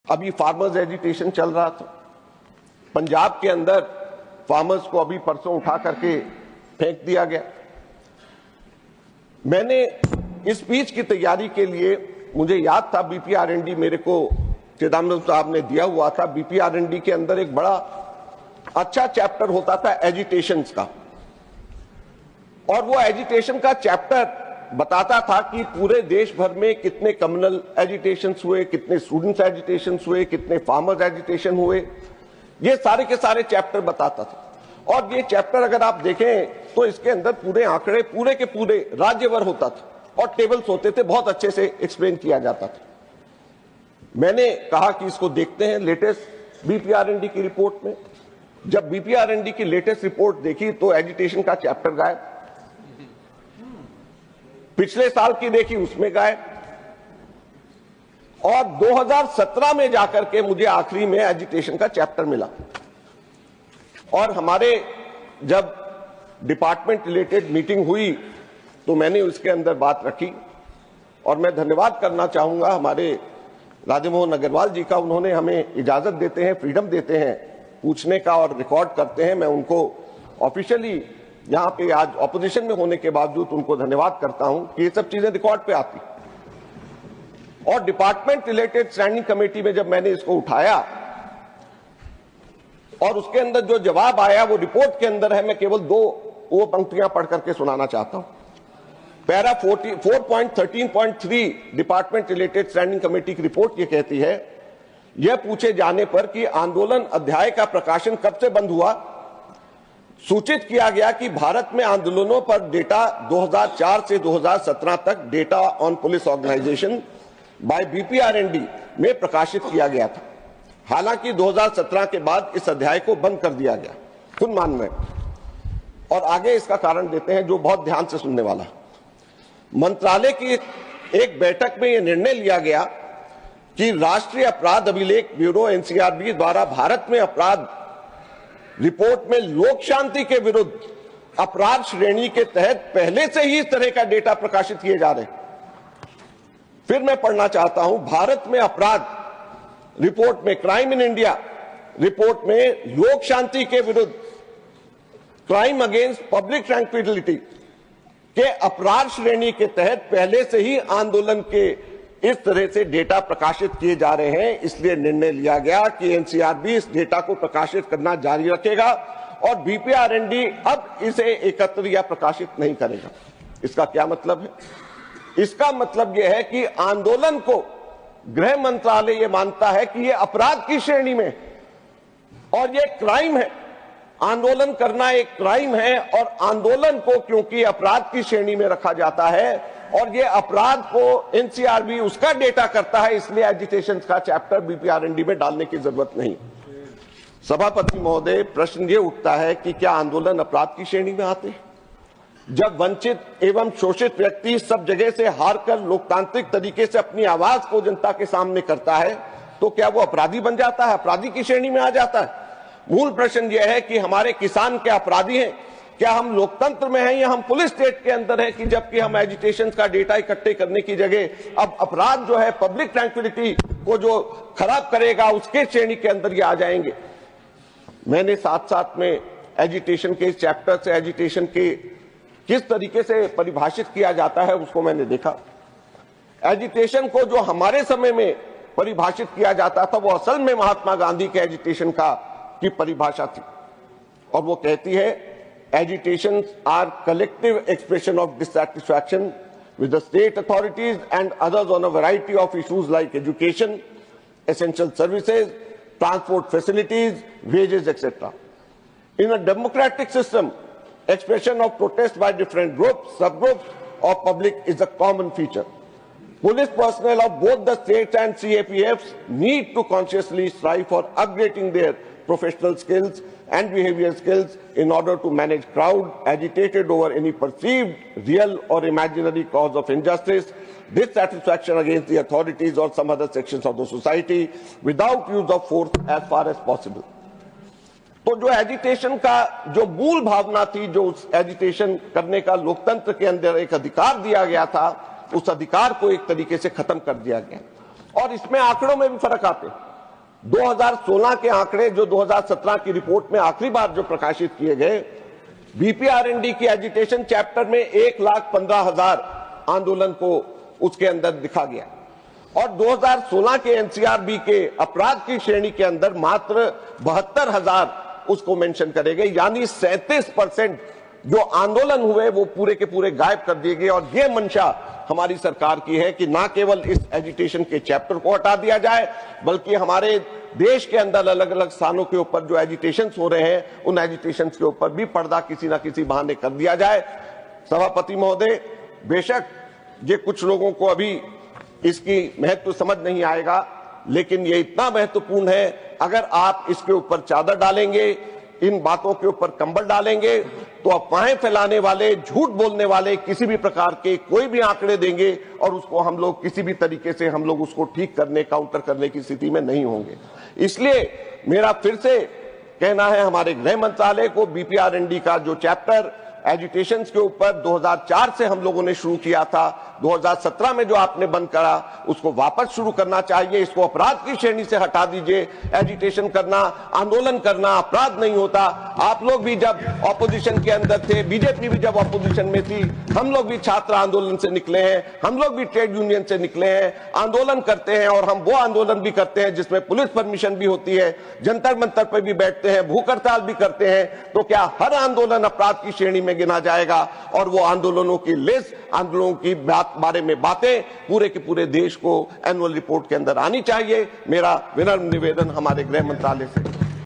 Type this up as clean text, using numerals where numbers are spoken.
अभी farmers agitation चल रहा था पंजाब के अंदर, फार्मर्स को अभी परसों उठा करके फेंक दिया गया। मैंने इस स्पीच की तैयारी के लिए, मुझे याद था बीपीआरएनडी मेरे को चिदम्बरम साहब ने दिया हुआ था। बीपीआरएनडी के अंदर एक बड़ा अच्छा चैप्टर होता था एजिटेशंस का, और वो एजिटेशन का चैप्टर बताता था कि पूरे देश भर में कितने कम्युनल एजिटेशंस हुए, कितने स्टूडेंट्स एजिटेशंस हुए, कितने फार्मर्स एजिटेशन हुए, ये सारे के सारे चैप्टर बताता था। और ये चैप्टर अगर आप देखें तो इसके अंदर पूरे आंकड़े पूरे के पूरे राज्यभर होता था और टेबल्स होते थे, बहुत अच्छे से एक्सप्लेन किया जाता था। मैंने कहा कि इसको देखते हैं लेटेस्ट बीपीआरएनडी की रिपोर्ट में। जब बीपीआरएनडी की लेटेस्ट रिपोर्ट देखी तो एजिटेशन का चैप्टर गायब, पिछले साल की देखी उसमें गायब, और 2017 में जाकर के मुझे आखिरी में एजिटेशन का चैप्टर मिला। और हमारे जब डिपार्टमेंट रिलेटेड मीटिंग हुई तो मैंने उसके अंदर बात रखी, और मैं धन्यवाद करना चाहूंगा हमारे राधामोहन अग्रवाल जी का। उन्होंने हमें इजाजत देते हैं, फ्रीडम देते हैं पूछने का और रिकॉर्ड करते हैं। मैं उनको ऑफिशियली यहां पे आज ऑपोजिशन में होने के बावजूद उनको धन्यवाद करता हूं कि ये सब चीजें रिकॉर्ड पे आती। और डिपार्टमेंट रिलेटेड स्टैंडिंग कमेटी में जब मैंने इसको उठाया और उसके अंदर जो जवाब आया वो रिपोर्ट के अंदर है, मैं केवल वो पंक्तियां पढ़ करके सुनाना चाहता हूं। Para 4.13.3 department related standing committee की रिपोर्ट ये कहती है, यह पूछे जाने पर कि आंदोलन अध्याय का प्रकाशन कब से बंद हुआ, सूचित किया गया कि भारत में आंदोलनों पर डेटा 2004 से 2017 तक data on police organization by BPRND में प्रकाशित किया गया था। हालांकि 2017 के बाद इस अध्याय को बंद कर दिया गया, खुद मान रहे। और आगे इसका कारण देते हैं जो बहुत ध्यान से सुनने वाला। मंत्रालय की एक बैठक में यह निर्णय लिया गया कि राष्ट्रीय अपराध अभिलेख ब्यूरो एनसीआरबी द्वारा भारत में अपराध रिपोर्ट में लोक शांति के विरुद्ध अपराध श्रेणी के तहत पहले से ही इस तरह का डेटा प्रकाशित किए जा रहे। फिर मैं पढ़ना चाहता हूं, भारत में अपराध रिपोर्ट में, क्राइम इन इंडिया रिपोर्ट में लोक शांति के विरुद्ध, क्राइम अगेंस्ट पब्लिक ट्रैंक्विलिटी के अपराध श्रेणी के तहत पहले से ही आंदोलन के इस तरह से डेटा प्रकाशित किए जा रहे हैं। इसलिए निर्णय लिया गया कि एनसीआरबी इस डेटा को प्रकाशित करना जारी रखेगा और बीपीआरएनडी अब इसे एकत्र या प्रकाशित नहीं करेगा। इसका क्या मतलब है? इसका मतलब यह है कि आंदोलन को गृह मंत्रालय यह मानता है कि यह अपराध की श्रेणी में और यह क्राइम है। आंदोलन करना एक क्राइम है और आंदोलन को क्योंकि अपराध की श्रेणी में रखा जाता है और ये अपराध को एनसीआरबी उसका डेटा करता है, इसलिए एजिटेशन का चैप्टर बीपीआरएनडी में डालने की जरूरत नहीं। सभापति महोदय, प्रश्न ये उठता है कि क्या आंदोलन अपराध की श्रेणी में आते हैं? जब वंचित एवं शोषित व्यक्ति सब जगह से हार कर लोकतांत्रिक तरीके से अपनी आवाज को जनता के सामने करता है तो क्या वो अपराधी बन जाता है, अपराधी की श्रेणी में आ जाता है? मूल प्रश्न यह है कि हमारे किसान क्या अपराधी हैं? क्या हम लोकतंत्र में हैं या हम पुलिस स्टेट के अंदर हैं कि जबकि हम एजिटेशन का डेटा इकट्ठे करने की जगह अब अपराध जो है पब्लिक ट्रैंक्विलिटी को जो खराब करेगा उसके श्रेणी के अंदर ये आ जाएंगे। मैंने साथ साथ में एजिटेशन के चैप्टर से एजिटेशन के किस तरीके से परिभाषित किया जाता है उसको मैंने देखा। एजिटेशन को जो हमारे समय में परिभाषित किया जाता था वो असल में महात्मा गांधी के एजिटेशन की परिभाषा थी, और वो कहती है agitations are collective expression of dissatisfaction with the state authorities and others on a variety of issues like education, essential services, transport facilities, wages, etc. In a democratic system, expression of protest by different groups, subgroups of public is a common feature. Police personnel of both the states and CAPFs need to consciously strive for upgrading their professional skills and behavior skills in order to manage crowd agitated over any perceived real or imaginary cause of injustice, dissatisfaction against the authorities or some other sections of the society without use of force as far as possible. तो जो agitation का जो मूल भावना थी, जो उस agitation करने का लोकतंत्र के अंदर एक अधिकार दिया गया था, उस अधिकार को एक तरीके से खत्म कर दिया गया। और इसमें आंकड़ों में भी फर्क आते हैं। 2016 के आंकड़े जो 2017 की रिपोर्ट में आखिरी बार जो प्रकाशित किए गए, बीपीआरएनडी की एजिटेशन चैप्टर में 1,15,000 आंदोलन को उसके अंदर दिखा गया और 2016 के एनसीआरबी के अपराध की श्रेणी के अंदर मात्र 72,000 उसको मेंशन करे गए, यानी 37% जो आंदोलन हुए वो पूरे के पूरे गायब कर दिए गए। और ये मंशा हमारी सरकार की है कि ना केवल इस एजिटेशन के चैप्टर को हटा दिया जाए, बल्कि हमारे देश के अंदर अलग अलग स्थानों के ऊपर जो एजिटेशन हो रहे हैं, उन एजिटेशन के ऊपर भी पर्दा किसी ना किसी बहाने कर दिया जाए। सभापति महोदय, बेशक ये कुछ लोगों को अभी इसकी महत्व समझ नहीं आएगा, लेकिन ये इतना महत्वपूर्ण है। अगर आप इसके ऊपर चादर डालेंगे, इन बातों के ऊपर कंबल डालेंगे, तो अफवाहें फैलाने वाले, झूठ बोलने वाले किसी भी प्रकार के कोई भी आंकड़े देंगे और उसको हम लोग किसी भी तरीके से हम लोग उसको ठीक करने, काउंटर करने की स्थिति में नहीं होंगे। इसलिए मेरा फिर से कहना है हमारे गृह मंत्रालय को, बीपीआरएनडी का जो चैप्टर एजुटेशन के ऊपर 2004 से हम लोगों ने शुरू किया था, 2017 में जो आपने बंद करा, उसको वापस शुरू करना चाहिए। इसको अपराध की श्रेणी से हटा दीजिए। एजिटेशन करना, आंदोलन करना अपराध नहीं होता। आप लोग भी जब ऑपोजिशन के अंदर थे, बीजेपी भी जब ऑपोजिशन में थी, हम लोग भी छात्र आंदोलन से निकले हैं, हम लोग भी ट्रेड यूनियन से निकले हैं, आंदोलन करते हैं। और हम वो आंदोलन भी करते हैं जिसमें पुलिस परमिशन भी होती है, जंतर मंतर पर भी बैठते हैं, भूख हड़ताल भी करते हैं। तो क्या हर आंदोलन अपराध की श्रेणी में गिना जाएगा? और वो आंदोलनों की लिस्ट, आंदोलनों की बारे में बातें पूरे के पूरे देश को एनुअल रिपोर्ट के अंदर आनी चाहिए। मेरा विनम्र निवेदन हमारे गृह मंत्रालय से